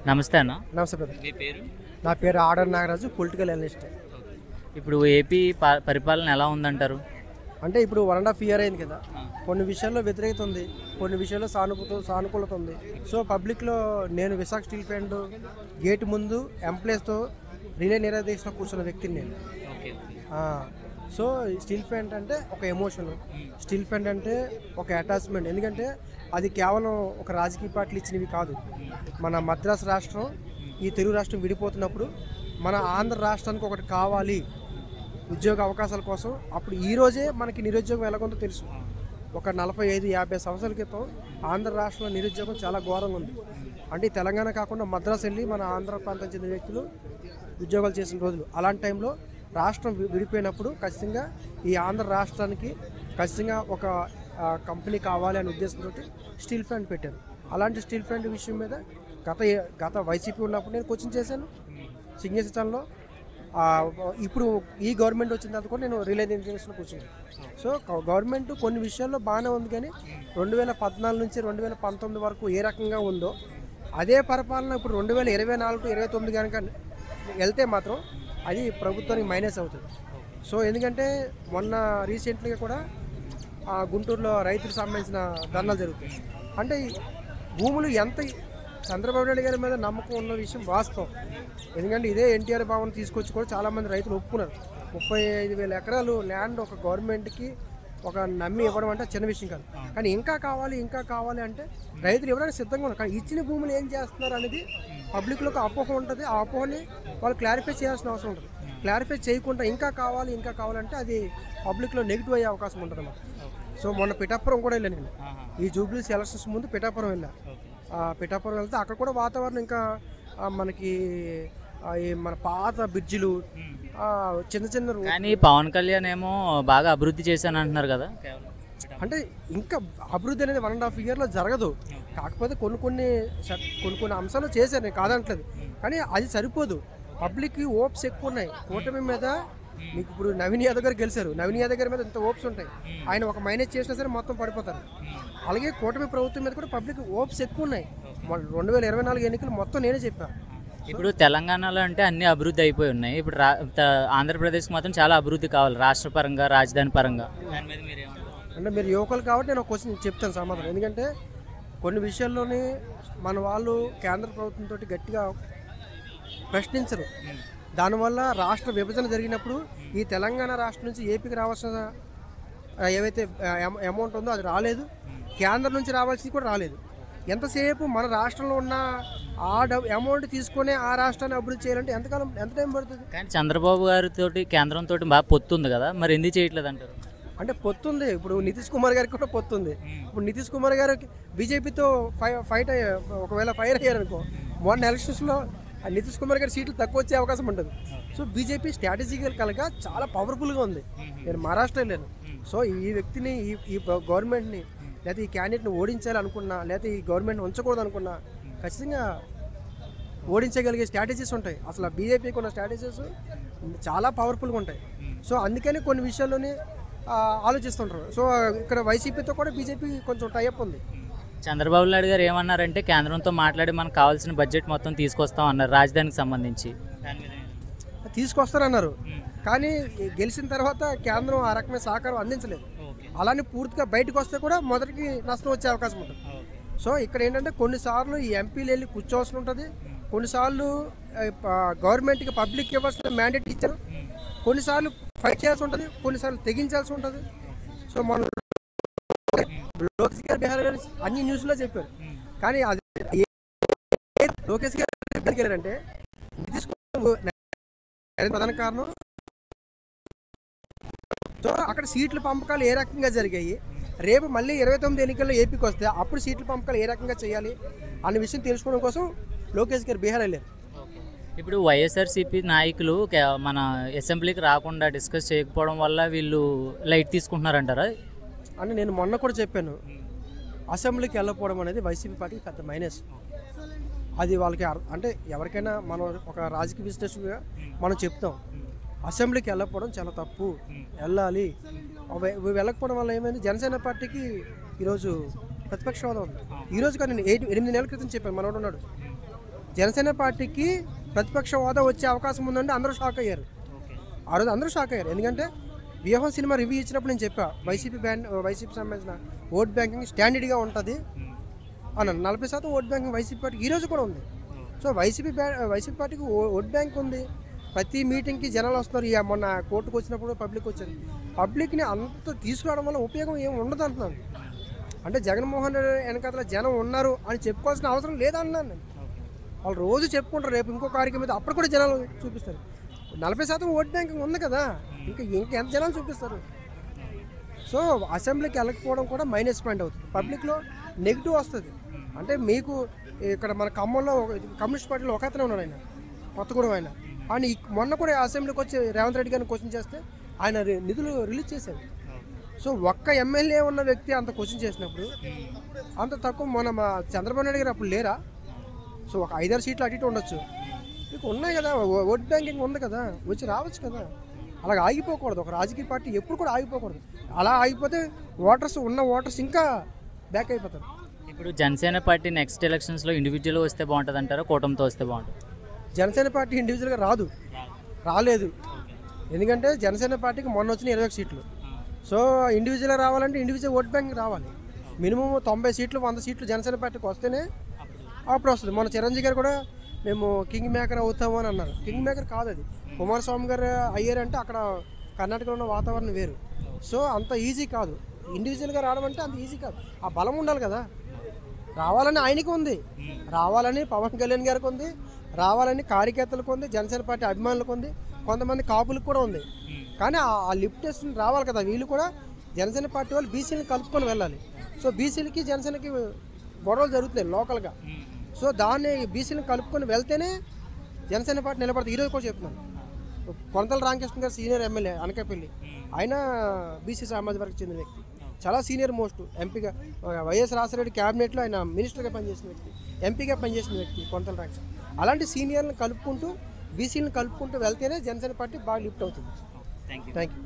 నమస్తే అన్న. నమస్తే బ్రదర్. మీ పేరు? నా పేరు ఆర్డర్ నాగరాజు, పొలిటికల్ అనలిస్ట్. ఇప్పుడు ఏపీ పరిపాలన ఎలా ఉందంటారు? అంటే ఇప్పుడు 1.5 ఇయర్ అయింది కదా. కొన్ని విషయాల్లో వ్యతిరేకత ఉంది, కొన్ని విషయాల్లో సానుకూలత ఉంది. సో పబ్లిక్లో నేను విశాఖ స్టీల్ ప్లాంట్ గేట్ ముందు ఎంప్లాయీస్తో రిలే నిరాదేశంలో కూర్చున్న వ్యక్తిని నేను. సో స్టీల్ ప్లాంట్ అంటే ఒక ఎమోషన్, స్టీల్ ప్లాంట్ అంటే ఒక అటాచ్మెంట్. ఎందుకంటే అది కేవలం ఒక రాజకీయ పార్టీలు ఇచ్చినవి కాదు. మన మద్రాసు రాష్ట్రం ఈ తెలుగు రాష్ట్రం విడిపోతున్నప్పుడు మన ఆంధ్ర రాష్ట్రానికి ఒకటి కావాలి ఉద్యోగ అవకాశాల కోసం. అప్పుడు ఈరోజే మనకి నిరుద్యోగం ఎలాగొందో తెలుసు. ఒక 45-50 సంవత్సరాల క్రితం ఆంధ్ర రాష్ట్రంలో నిరుద్యోగం చాలా ఘోరంగా ఉంది. అంటే తెలంగాణ కాకుండా మద్రాసు వెళ్ళి మన ఆంధ్ర ప్రాంతం చెందిన వ్యక్తులు ఉద్యోగాలు చేసిన రోజులు. అలాంటి టైంలో రాష్ట్రం విడిపోయినప్పుడు ఖచ్చితంగా ఈ ఆంధ్ర రాష్ట్రానికి ఖచ్చితంగా ఒక కంపెనీ కావాలి అనే ఉద్దేశంతో స్టీల్ ప్లాంట్ పెట్టారు. అలాంటి స్టీల్ ప్లాంట్ విషయం మీద గత వైసీపీ ఉన్నప్పుడు నేను కోచింగ్ చేశాను సిగ్నేచర్ ఛానల్లో. ఇప్పుడు ఈ గవర్నమెంట్ వచ్చిన తర్వాత కూడా నేను రిలే ఇన్ఫర్మేషన్ కూర్చున్నాను. సో గవర్నమెంట్ కొన్ని విషయాల్లో బాగానే ఉంది, కానీ 2014 నుంచి 2019 వరకు ఏ రకంగా ఉందో అదే పరిపాలన ఇప్పుడు 2024-29 కనుక వెళ్తే మాత్రం అది ప్రభుత్వానికి మైనస్ అవుతుంది. సో ఎందుకంటే మొన్న రీసెంట్గా కూడా గుంటూరులో రైతులకు సంబంధించిన ధర్నాలు జరుగుతాయి. అంటే భూములు ఎంత చంద్రబాబు నాయుడు గారి మీద నమ్మకం ఉన్న విషయం వాస్తవం. ఎందుకంటే ఇదే ఎన్టీఆర్ భవన్ తీసుకొచ్చి కూడా చాలామంది రైతులు ఒప్పుకున్నారు. 35,000 ఎకరాలు ల్యాండ్ ఒక గవర్నమెంట్కి ఒక నమ్మి ఇవ్వడం అంటే చిన్న విషయం కాదు. కానీ ఇంకా కావాలి అంటే రైతులు ఇవ్వడానికి సిద్ధంగా ఉన్నారు. కానీ ఇచ్చిన భూములు ఏం చేస్తున్నారు అనేది పబ్లిక్లో ఒక అపోహ ఉంటుంది. ఆ అపోహని వాళ్ళు క్లారిఫై చేయాల్సిన అవసరం ఉంటుంది. క్లారిఫై చేయకుండా ఇంకా కావాలంటే అది పబ్లిక్లో నెగిటివ్ అయ్యే అవకాశం ఉంటుంది అన్నమాట. సో మొన్న పిఠాపురం కూడా వెళ్ళాను నేను. ఈ జూబ్లీస్ ఎలక్షన్స్ ముందు పిఠాపురం వెళ్ళా. పిఠాపురం వెళ్తే అక్కడ కూడా వాతావరణం ఇంకా మనకి మన పాత బ్రిడ్జిలు చిన్న కానీ పవన్ కళ్యాణ్ ఏమో బాగా అభివృద్ధి చేశాను అంటున్నారు కదా. అంటే ఇంకా అభివృద్ధి అనేది 1.5 ఇయర్లో జరగదు. కాకపోతే కొన్ని అంశాలు చేశారు, నేను కాదంటలేదు. కానీ అది సరిపోదు. పబ్లిక్కి ఓప్స్ ఎక్కువ ఉన్నాయి కూటమి మీద. మీకు ఇప్పుడు నవీన్ యాదవ్ గారు గెలిచారు, నవీన్ యాదవ్ గారి మీద ఇంత ఓప్స్ ఉంటాయి. ఆయన ఒక మైనస్ చేసినా సరే మొత్తం పడిపోతారు. అలాగే కూటమి ప్రభుత్వం మీద కూడా పబ్లిక్ ఓప్స్ ఎక్కువ ఉన్నాయి. 2024 ఎన్నికలు మొత్తం నేనే చెప్పాను. ఇప్పుడు తెలంగాణలో అంటే అన్ని అభివృద్ధి అయిపోయి ఉన్నాయి. ఇప్పుడు ఆంధ్రప్రదేశ్కి మాత్రం చాలా అభివృద్ధి కావాలి, రాష్ట్ర పరంగా, రాజధాని పరంగా. అంటే మీరు యువకులు కాబట్టి నేను ఒక క్వశ్చన్ చెప్తాను సమాధానం. ఎందుకంటే కొన్ని విషయాల్లోనే మన వాళ్ళు కేంద్ర ప్రభుత్వంతో గట్టిగా ప్రశ్నించరు. దానివల్ల రాష్ట్ర విభజన జరిగినప్పుడు ఈ తెలంగాణ రాష్ట్రం నుంచి ఏపీకి రావాల్సిన ఏవైతే అమౌంట్ ఉందో అది రాలేదు, కేంద్రం నుంచి రావాల్సింది కూడా రాలేదు. ఎంతసేపు మన రాష్ట్రంలో ఉన్న ఆ అమౌంట్ తీసుకొని ఆ రాష్ట్రాన్ని అభివృద్ధి చేయాలంటే ఎంత టైం పడుతుంది? కానీ చంద్రబాబు గారితో కేంద్రంతో బాగా పొత్తుంది కదా, మరి ఎందుకు చేయట్లేదు అంటారు? అంటే పొత్తుంది. ఇప్పుడు నితీష్ కుమార్ గారికి కూడా పొత్తుంది. ఇప్పుడు నితీష్ కుమార్ గారు బీజేపీతో ఫైట్ ఒకవేళ ఫైర్ అయ్యారు అనుకో, మొన్న ఎలక్షన్స్లో నితీష్ కుమార్ గారి సీట్లు తక్కువ వచ్చే అవకాశం ఉంటుంది. సో బీజేపీ స్ట్రాటజికల్ కలగా చాలా పవర్ఫుల్గా ఉంది. నేను మహారాష్ట్ర వెళ్ళాను. సో ఈ వ్యక్తిని ఈ గవర్నమెంట్ని లేకపోతే ఈ క్యాండిడేట్ని ఓడించాలి అనుకున్నా, లేకపోతే ఈ గవర్నమెంట్ ఉంచకూడదు అనుకున్నా ఖచ్చితంగా ఓడించగలిగే స్ట్రాటజీస్ ఉంటాయి. అసలు బీజేపీకి ఉన్న స్ట్రాటజీస్ చాలా పవర్ఫుల్గా ఉంటాయి. సో అందుకని కొన్ని విషయాల్లోనే ఆలోచిస్తుంటారు. సో ఇక్కడ వైసీపీతో కూడా బీజేపీ కొంచెం టైఅప్ ఉంది. చంద్రబాబు నాయుడు గారు ఏమన్నారంటే కేంద్రంతో మాట్లాడి మనకు కావాల్సిన బడ్జెట్ మొత్తం తీసుకొస్తాం అన్నారు రాజధానికి సంబంధించి. తీసుకొస్తారన్నారు, కానీ గెలిచిన తర్వాత కేంద్రం ఆ రకమైన సహకారం అందించలేదు. అలానే పూర్తిగా బయటకు వస్తే కూడా మొదటికి నష్టం వచ్చే అవకాశం ఉంటుంది. సో ఇక్కడ ఏంటంటే కొన్నిసార్లు ఈ ఎంపీలు వెళ్ళి కూర్చోవలసి ఉంటుంది, కొన్నిసార్లు గవర్నమెంట్కి పబ్లిక్ ఇవ్వాల్సిన మ్యాండేట్ ఇచ్చారు, కొన్నిసార్లు ఫైట్ చేయాల్సి ఉంటుంది, కొన్నిసార్లు తెగించాల్సి ఉంటుంది. సో మన లోకేష్ గారు బీహార్ గారు అన్ని న్యూస్లో చెప్పారు. కానీ అది లోకేష్ గారు ఎక్కడికి వెళ్ళారంటే ప్రధాన కారణం. సో అక్కడ సీట్ల పంపకాలు ఏ రకంగా జరిగాయి, రేపు మళ్ళీ 29 ఎన్నికల్లో ఏపీకి వస్తే అప్పుడు సీట్ల పంపకాలు ఏ రకంగా చేయాలి అనే విషయం తెలుసుకోవడం కోసం లోకేష్ గారు బీహార్ వెళ్ళారు. ఇప్పుడు వైఎస్ఆర్సీపీ నాయకులు మన అసెంబ్లీకి రాకుండా డిస్కస్ చేయకపోవడం వల్ల వీళ్ళు లైట్ తీసుకుంటున్నారంటారా? అని నేను మొన్న కూడా చెప్పాను. అసెంబ్లీకి వెళ్ళకపోవడం అనేది వైసీపీ పార్టీకి పెద్ద మైనస్. అది వాళ్ళకి అంటే ఎవరికైనా మనం ఒక రాజకీయ విశ్లేషకుగా మనం చెప్తాం, అసెంబ్లీకి వెళ్ళకపోవడం చాలా తప్పు, వెళ్ళాలి. వెళ్ళకపోవడం వల్ల ఏమైంది, జనసేన పార్టీకి ఈరోజు ప్రతిపక్ష హోదా ఉంది. ఈరోజు కానీ నేను 8 నెలల క్రితం చెప్పాను, మనోడు ఉన్నాడు జనసేన పార్టీకి ప్రతిపక్ష హోదా వచ్చే అవకాశం ఉందంటే అందరూ షాక్ అయ్యారు. ఆ రోజు అందరూ షాక్ అయ్యారు. ఎందుకంటే వ్యూహం సినిమా రివ్యూ ఇచ్చినప్పుడు నేను చెప్పా, వైసీపీ సంబంధించిన ఓట్ బ్యాంకింగ్ స్టాండర్డ్గా ఉంటుంది అన్నాను. 40% ఓట్ బ్యాంకింగ్ వైసీపీ పార్టీకి ఈరోజు కూడా ఉంది. సో వైసీపీ పార్టీకి ఓట్ బ్యాంక్ ఉంది. ప్రతి మీటింగ్కి జనాలు వస్తున్నారు. మొన్న కోర్టుకు వచ్చినప్పుడు పబ్లిక్ వచ్చారు. పబ్లిక్ని అంత తీసుకురావడం వల్ల ఉపయోగం ఏమి ఉండదు అంటున్నాను. అంటే జగన్మోహన్ రెడ్డి వెనకాల జనం ఉన్నారు అని చెప్పుకోవాల్సిన అవసరం లేదన్నాను నేను. వాళ్ళు రోజు చెప్పుకుంటారు, రేపు ఇంకో కార్యక్రమం మీద అప్పుడు కూడా జనాలు చూపిస్తారు. 40% ఓట్ బ్యాంకింగ్ ఉంది కదా, ఇంకెంత జనాలు చూపిస్తారు. సో అసెంబ్లీకి వెళ్ళకపోవడం కూడా మైనస్ పాయింట్ అవుతుంది. పబ్లిక్లో నెగిటివ్ వస్తుంది. అంటే మీకు ఇక్కడ మన ఖమ్మంలో కమ్యూనిస్ట్ పార్టీలో ఒక అతనే ఉన్నాడు, ఆయన కొత్తగూడెం ఆయన. ఆయన మొన్న కూడా అసెంబ్లీకి వచ్చి రేవంత్ రెడ్డి గారిని క్వశ్చన్ చేస్తే ఆయన నిధులు రిలీజ్ చేశారు. సో ఒక్క ఎమ్మెల్యే ఉన్న వ్యక్తి అంత క్వశ్చన్ చేసినప్పుడు అంత తక్కువ మన మా చంద్రబాబు నాయుడు గారు అప్పుడు లేరా? సో ఒక 5-6 సీట్లు అటు ఇటు ఉండొచ్చు. మీకు ఉన్నాయి కదా, ఓట్ బ్యాంకింగ్ ఉంది కదా, వచ్చి రావచ్చు కదా. అలాగ ఆగిపోకూడదు. ఒక రాజకీయ పార్టీ ఎప్పుడు కూడా ఆగిపోకూడదు. అలా ఆగిపోతే ఓటర్స్ ఇంకా బ్యాక్ అయిపోతారు. ఇప్పుడు జనసేన పార్టీ నెక్స్ట్ ఎలక్షన్స్లో ఇండివిజువల్గా వస్తే బాగుంటుంది అంటారా, కూటమితో వస్తే బాగుంటుంది? జనసేన పార్టీ ఇండివిజువల్గా రాలేదు. ఎందుకంటే జనసేన పార్టీకి మొన్న వచ్చిన 21 సీట్లు. సో ఇండివిజువల్గా రావాలంటే ఇండివిజువల్ ఓట్ బ్యాంక్ రావాలి. మినిమం 90 సీట్లు 100 సీట్లు జనసేన పార్టీకి వస్తేనే అప్పుడు వస్తుంది. మన చిరంజీవి గారు కూడా మేము కింగ్ మేకర్ అవుతాము అని అన్నారు. కింగ్ మేకర్ కాదు అది. కుమారస్వామి గారు అయ్యారంటే అక్కడ కర్ణాటకలో ఉన్న వాతావరణం వేరు. సో అంత ఈజీ కాదు. ఇండివిజువల్గా రావడం అంటే అంత ఈజీ కాదు. ఆ బలం ఉండాలి కదా. రావాలని ఆయనకి ఉంది, రావాలని పవన్ కళ్యాణ్ గారికి ఉంది, రావాలని కార్యకర్తలకు ఉంది, జనసేన పార్టీ అభిమానులకు ఉంది, కొంతమంది కాపులకు కూడా ఉంది. కానీ ఆ లిఫ్ట్ టెస్ట్ రావాలి కదా. వీళ్ళు కూడా జనసేన పార్టీ వాళ్ళు బీసీలను కలుపుకొని వెళ్ళాలి. సో బీసీలకి జనసేనకి గొడవలు జరుగుతున్నాయి లోకల్గా. సో దాన్ని బీసీలను కలుపుకొని వెళ్తేనే జనసేన పార్టీ నిలబడుతుంది. ఈరోజు కూడా చెప్తున్నాను, కొనతల రామకృష్ణ గారు సీనియర్ ఎమ్మెల్యే అనకాపల్లి, ఆయన బీసీ సామాజిక వర్గం చెందిన వ్యక్తి, చాలా సీనియర్ మోస్ట్ ఎంపీగా వైఎస్ రాజశేఖర క్యాబినెట్లో ఆయన మినిస్టర్గా పనిచేసిన వ్యక్తి, ఎంపీగా పనిచేసిన వ్యక్తి కొనతల రామకృష్ణ. అలాంటి సీనియర్లను కలుపుకుంటూ బీసీలను కలుపుకుంటూ వెళ్తేనే జనసేన పార్టీ బాగా లిఫ్ట్ అవుతుంది. Thank you.